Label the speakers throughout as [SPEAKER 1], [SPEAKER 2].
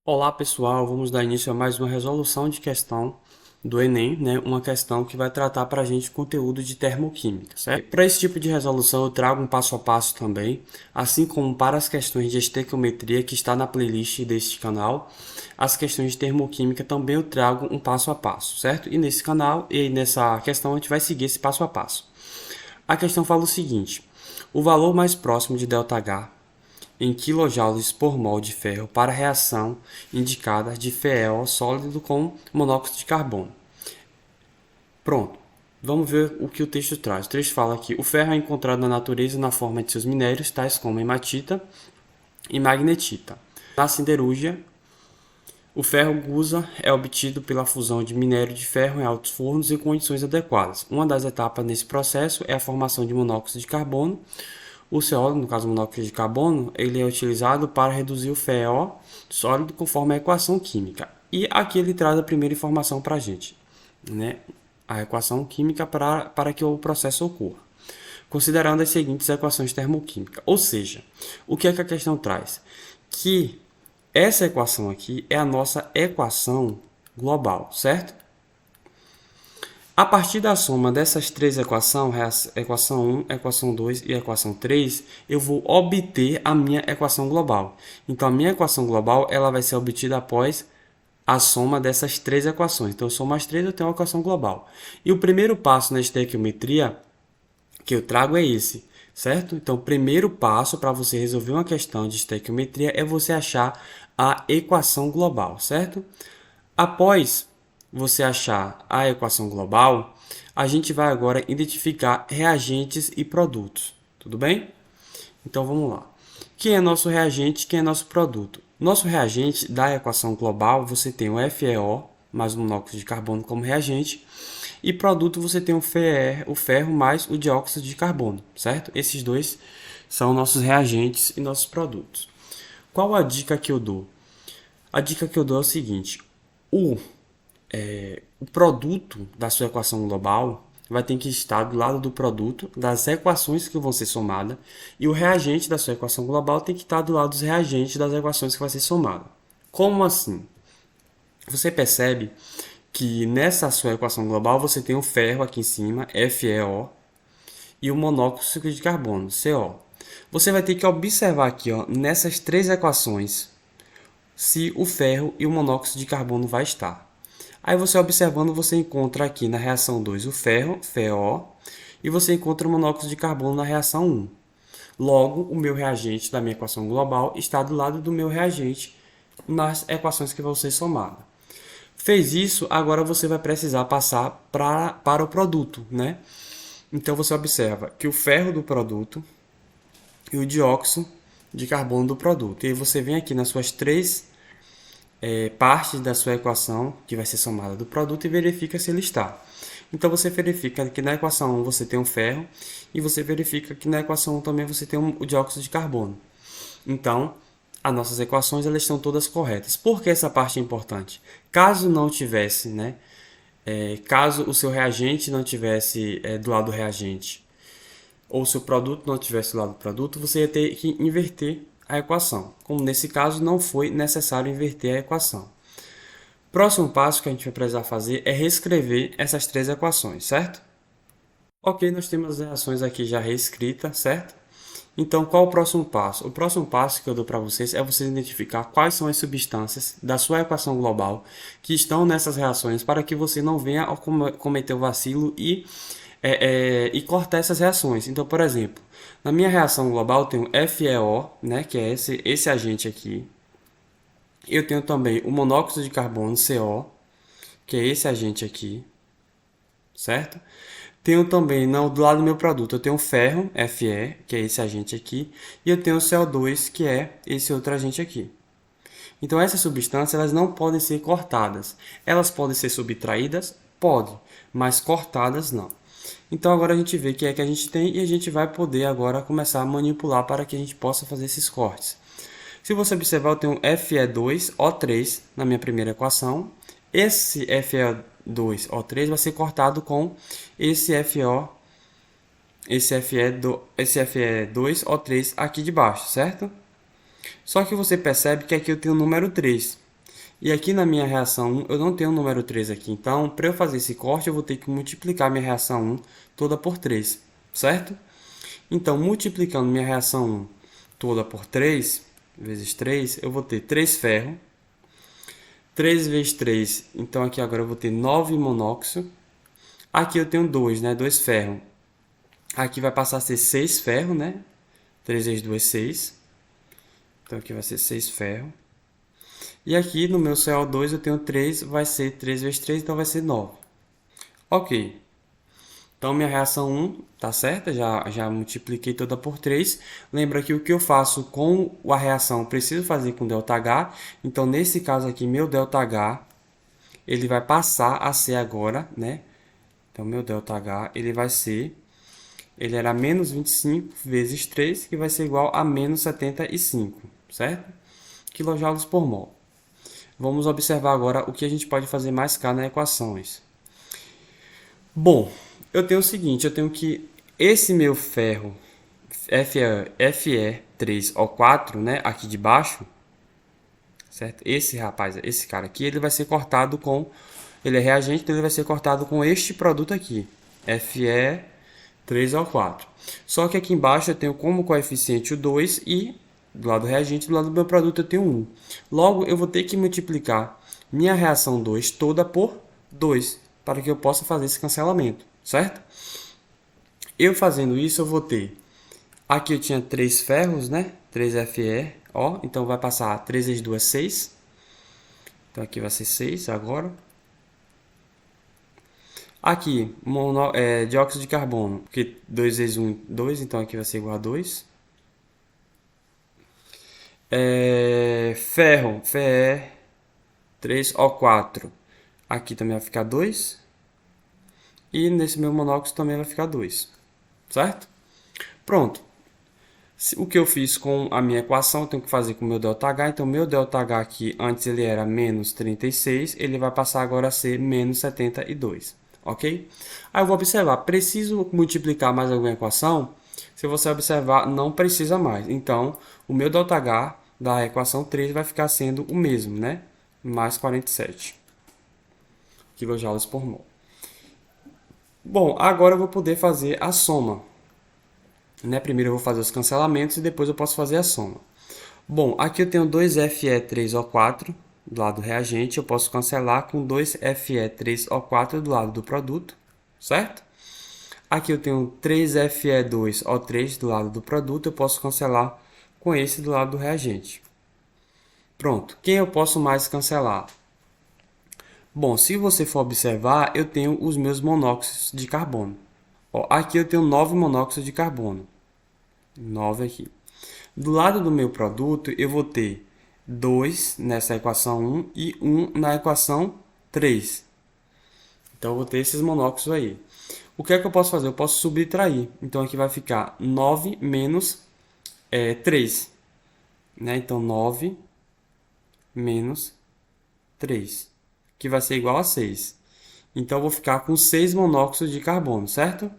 [SPEAKER 1] Olá pessoal, vamos dar início a mais uma resolução de questão do Enem, né? Uma questão que vai tratar para a gente conteúdo de termoquímica, certo? Para esse tipo de resolução eu trago um passo a passo também, assim como para as questões de estequiometria que está na playlist deste canal, as questões de termoquímica também eu trago um passo a passo, certo? E nesse canal e nessa questão a gente vai seguir esse passo a passo. A questão fala o seguinte: o valor mais próximo de ΔH em kJ por mol de ferro para a reação indicada de FeO sólido com monóxido de carbono. Pronto. Vamos ver o que o texto traz. O texto fala que o ferro é encontrado na natureza na forma de seus minérios, tais como hematita e magnetita. Na siderurgia, o ferro gusa é obtido pela fusão de minério de ferro em altos fornos em condições adequadas. Uma das etapas nesse processo é a formação de monóxido de carbono. O CO, no caso monóxido de carbono, ele é utilizado para reduzir o FeO sólido conforme a equação química. E aqui ele traz a primeira informação para a gente, né? A equação química para que o processo ocorra, considerando as seguintes equações termoquímicas. Ou seja, o que é que a questão traz? Que essa equação aqui é a nossa equação global, certo? A partir da soma dessas três equações, equação 1, equação 2 e equação 3, eu vou obter a minha equação global. Então, a minha equação global ela vai ser obtida após a soma dessas três equações. Então, eu somo as três, eu tenho uma equação global. E o primeiro passo na estequiometria que eu trago é esse, certo? Então, o primeiro passo para você resolver uma questão de estequiometria é você achar a equação global, certo? Após você achar a equação global, a gente vai agora identificar reagentes e produtos, tudo bem? Então vamos lá. Quem é nosso reagente, quem é nosso produto? Nosso reagente da equação global, você tem o FeO mais o monóxido de carbono como reagente, e produto você tem o ferro mais o dióxido de carbono, certo? Esses dois são nossos reagentes e nossos produtos. Qual a dica que eu dou? A dica que eu dou é o seguinte: o produto da sua equação global vai ter que estar do lado do produto das equações que vão ser somadas, e o reagente da sua equação global tem que estar do lado dos reagentes das equações que vai ser somada. Como assim? Você percebe que nessa sua equação global você tem o ferro aqui em cima, FeO, e o monóxido de carbono, CO. Você vai ter que observar aqui, ó, nessas três equações, se o ferro e o monóxido de carbono vai estar. Aí você observando, você encontra aqui na reação 2 o ferro, FeO, e você encontra o monóxido de carbono na reação 1. Logo, o meu reagente da minha equação global está do lado do meu reagente nas equações que vão ser somadas. Fez isso, agora você vai precisar passar para o produto, né? Então você observa que o ferro do produto e o dióxido de carbono do produto. E aí você vem aqui nas suas três parte da sua equação, que vai ser somada do produto, e verifica se ele está. Então você verifica que na equação 1 você tem um ferro, e você verifica que na equação 1 também você tem o dióxido de carbono. Então, as nossas equações elas estão todas corretas. Por que essa parte é importante? Caso não tivesse, né? Caso o seu reagente não tivesse do lado do reagente, ou o seu produto não tivesse do lado do produto, você ia ter que inverter a equação. Como nesse caso não foi necessário inverter a equação. Próximo passo que a gente vai precisar fazer é reescrever essas três equações, certo? Ok, nós temos as reações aqui já reescritas, certo? Então, qual o próximo passo? O próximo passo que eu dou para vocês é vocês identificar quais são as substâncias da sua equação global que estão nessas reações para que você não venha a cometer o vacilo e cortar essas reações. Então, por exemplo, na minha reação global eu tenho FeO, né, que é esse agente aqui. Eu tenho também o monóxido de carbono, CO, que é esse agente aqui, certo? Tenho também, do lado do meu produto, eu tenho ferro, Fe, que é esse agente aqui, e eu tenho o CO2, que é esse outro agente aqui. Então, essas substâncias elas não podem ser cortadas. Elas podem ser subtraídas? Pode, mas cortadas não. Então, agora a gente vê o que é que a gente tem e a gente vai poder agora começar a manipular para que a gente possa fazer esses cortes. Se você observar, eu tenho Fe2O3 na minha primeira equação. Esse Fe2O3 vai ser cortado com esse Fe2O3 aqui de baixo, certo? Só que você percebe que aqui eu tenho o número 3. E aqui na minha reação 1, eu não tenho o número 3 aqui. Então, para eu fazer esse corte, eu vou ter que multiplicar minha reação 1 toda por 3, certo? Então, multiplicando minha reação 1 toda por 3, vezes 3, eu vou ter 3 ferro. 3 vezes 3, então aqui agora eu vou ter 9 monóxido. Aqui eu tenho 2, né? 2 ferro. Aqui vai passar a ser 6 ferro, né? 3 vezes 2, 6. Então aqui vai ser 6 ferro. E aqui no meu CO2 eu tenho 3, vai ser 3 vezes 3, então vai ser 9. Ok. Então minha reação 1 tá certa, já multipliquei toda por 3. Lembra que o que eu faço com a reação eu preciso fazer com ΔH. Então nesse caso aqui, meu ΔH, ele vai passar a ser agora, né? Então meu ΔH, ele era menos 25 vezes 3, que vai ser igual a menos 75, certo? Quilojoules por mol. Vamos observar agora o que a gente pode fazer mais cá nas equações. Bom, eu tenho o seguinte, eu tenho que esse meu ferro Fe3O4, né, aqui de baixo, certo? Esse cara aqui, ele vai ser cortado com, ele é reagente, então ele vai ser cortado com este produto aqui, Fe3O4. Só que aqui embaixo eu tenho como coeficiente o 2 e do lado do reagente, do lado do meu produto eu tenho 1. Logo, eu vou ter que multiplicar minha reação 2 toda por 2, para que eu possa fazer esse cancelamento, certo? Eu fazendo isso, eu vou ter... Aqui eu tinha 3 ferros, né? 3 Fe, ó. Então vai passar 3 vezes 2, 6. Então aqui vai ser 6 agora. Aqui, dióxido de carbono, porque 2 vezes 1, 2, então aqui vai ser igual a 2. Ferro, Fe3O4, aqui também vai ficar 2. E nesse meu monóxido também vai ficar 2, certo? Pronto. O que eu fiz com a minha equação, eu tenho que fazer com o meu ΔH. Então, meu ΔH aqui, antes ele era menos 36, ele vai passar agora a ser menos 72, ok? Aí eu vou observar, preciso multiplicar mais alguma equação? Se você observar, não precisa mais. Então, o meu ΔH da equação 3 vai ficar sendo o mesmo, né? Mais 47 kJ por mol. Bom, agora eu vou poder fazer a soma. Né? Primeiro eu vou fazer os cancelamentos e depois eu posso fazer a soma. Bom, aqui eu tenho 2 Fe3O4 do lado do reagente, eu posso cancelar com 2 Fe3O4 do lado do produto, certo? Aqui eu tenho 3 Fe2O3 do lado do produto, eu posso cancelar com esse do lado do reagente. Pronto, quem eu posso mais cancelar? Bom, se você for observar, eu tenho os meus monóxidos de carbono. Ó, aqui eu tenho 9 monóxidos de carbono. 9 aqui. Do lado do meu produto, eu vou ter 2 nessa equação 1 e 1 na equação 3. Então, eu vou ter esses monóxidos aí. O que é que eu posso fazer? Eu posso subtrair. Então, aqui vai ficar 9 menos 3. Né? Então, 9 menos 3, que vai ser igual a 6. Então, eu vou ficar com 6 monóxidos de carbono, certo?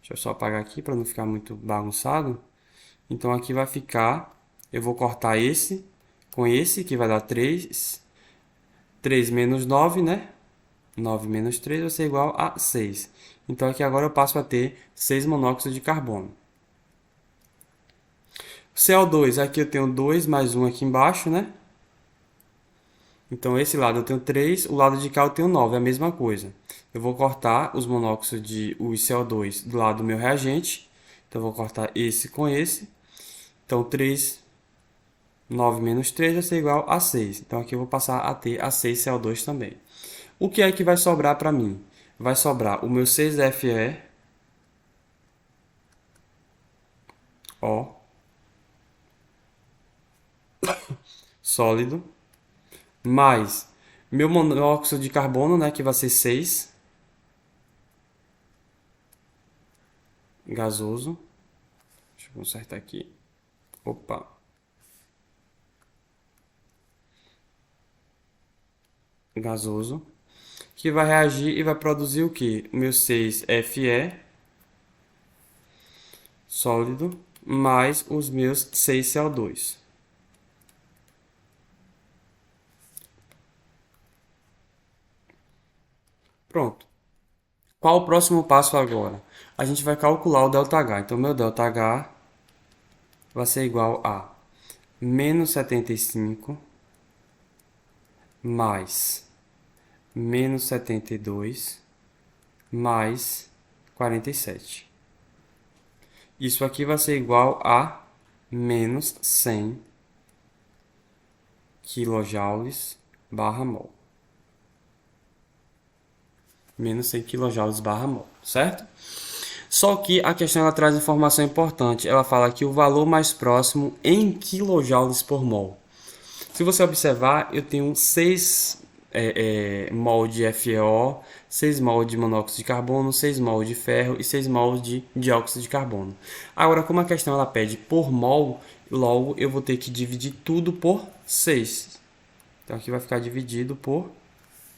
[SPEAKER 1] Deixa eu só apagar aqui para não ficar muito bagunçado. Então, aqui vai ficar, eu vou cortar esse com esse, que vai dar 3. 3 menos 9, né? 9 menos 3 vai ser igual a 6. Então, aqui agora eu passo a ter 6 monóxidos de carbono. CO2, aqui eu tenho 2 mais 1 aqui embaixo, né? Então, esse lado eu tenho 3, o lado de cá eu tenho 9, é a mesma coisa. Eu vou cortar os monóxidos de os CO2 do lado do meu reagente. Então, eu vou cortar esse com esse. Então, 3, 9 menos 3 vai ser igual a 6. Então, aqui eu vou passar a ter a 6CO2 também. O que é que vai sobrar para mim? Vai sobrar o meu 6Fe, ó, sólido, mais meu monóxido de carbono, né, que vai ser 6, gasoso. Deixa eu consertar aqui. Opa. Gasoso, que vai reagir e vai produzir o que? O meu 6Fe, sólido, mais os meus 6CO2. Pronto. Qual o próximo passo agora? A gente vai calcular o ΔH. Então, meu ΔH vai ser igual a menos 75 mais menos 72 mais 47. Isso aqui vai ser igual a menos 100 kJ/mol. Menos 100 kJ/mol, certo? Só que a questão ela traz informação importante. Ela fala que o valor mais próximo em kilojoules por mol. Se você observar, eu tenho 6 mol de FeO, 6 mol de monóxido de carbono, 6 mol de ferro e 6 mol de dióxido de carbono. Agora, como a questão ela pede por mol, logo eu vou ter que dividir tudo por 6. Então aqui vai ficar dividido por...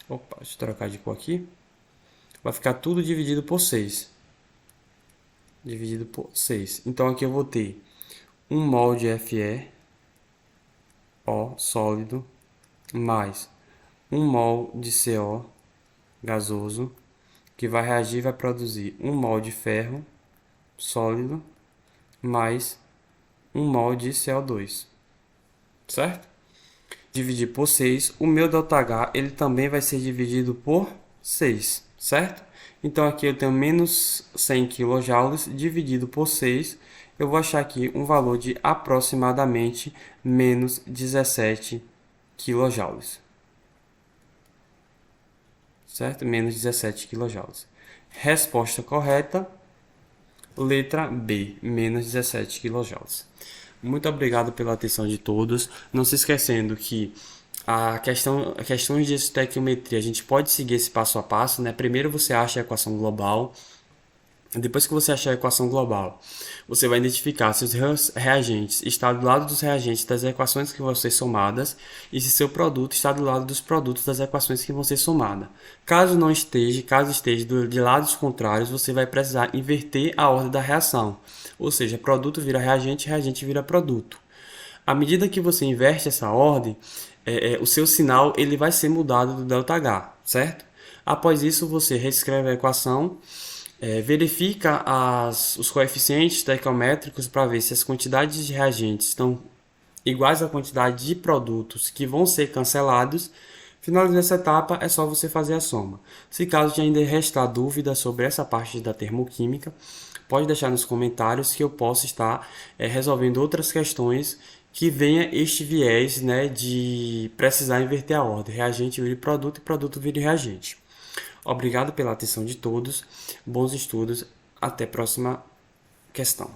[SPEAKER 1] Opa, deixa eu trocar de cor aqui. Vai ficar tudo dividido por 6. Dividido por 6. Então aqui eu vou ter 1 mol de FeO sólido mais 1 mol de CO gasoso, que vai reagir e vai produzir 1 mol de ferro sólido mais 1 mol de CO2, certo? Dividir por 6, o meu ΔH ele também vai ser dividido por 6, certo? Então aqui eu tenho menos 100 kJ dividido por 6, eu vou achar aqui um valor de aproximadamente menos 17 kJ. Certo? Menos 17 kJ. Resposta correta, letra B, menos 17 kJ. Muito obrigado pela atenção de todos. Não se esquecendo que questões de estequiometria, a gente pode seguir esse passo a passo, né? Primeiro você acha a equação global. Depois que você achar a equação global, você vai identificar se os reagentes estão do lado dos reagentes das equações que vão ser somadas e se seu produto está do lado dos produtos das equações que vão ser somadas. Caso esteja de lados contrários, você vai precisar inverter a ordem da reação. Ou seja, produto vira reagente, reagente vira produto. À medida que você inverte essa ordem, o seu sinal ele vai ser mudado do ΔH, certo? Após isso, você reescreve a equação, verifica os coeficientes estequiométricos para ver se as quantidades de reagentes estão iguais à quantidade de produtos que vão ser cancelados. Finalizando essa etapa, é só você fazer a soma. Se caso ainda restar dúvida sobre essa parte da termoquímica, pode deixar nos comentários que eu posso estar resolvendo outras questões que venha este viés, né, de precisar inverter a ordem. Reagente vira produto e produto vira reagente. Obrigado pela atenção de todos. Bons estudos. Até a próxima questão.